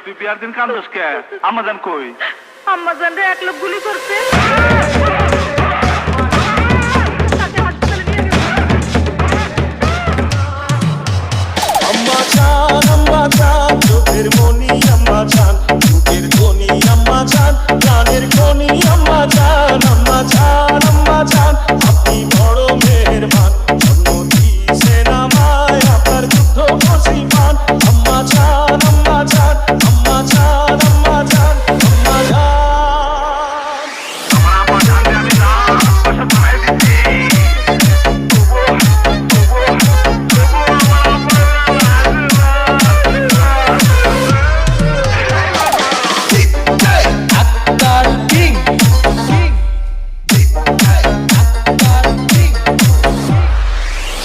তুই বিয়ার দিন কান্দস কে? আম্মাজান কই? আম্মাজান রে এক লোক গুলি করছে। আম্মাজান চোখের মনি আম্মাজান, চোখের ধনি আম্মাজান, প্রাণের খনি আম্মাজান, আম্মাজান আম্মাজান আপনি বড় মেহেরবান, জন্ম দিয়েছেন আমায় আপনার যুদ্ধ পশিমান। আম্মাজান আম্মাজান আম্মাজান আম্মাজান আম্মাজান।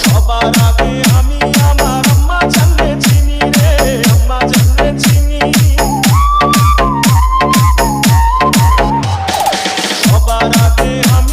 সবার আগে আমি আমার আম্মাজানকে চিনি রে, আম্মাজানকে চিনি। সবার আগে আমি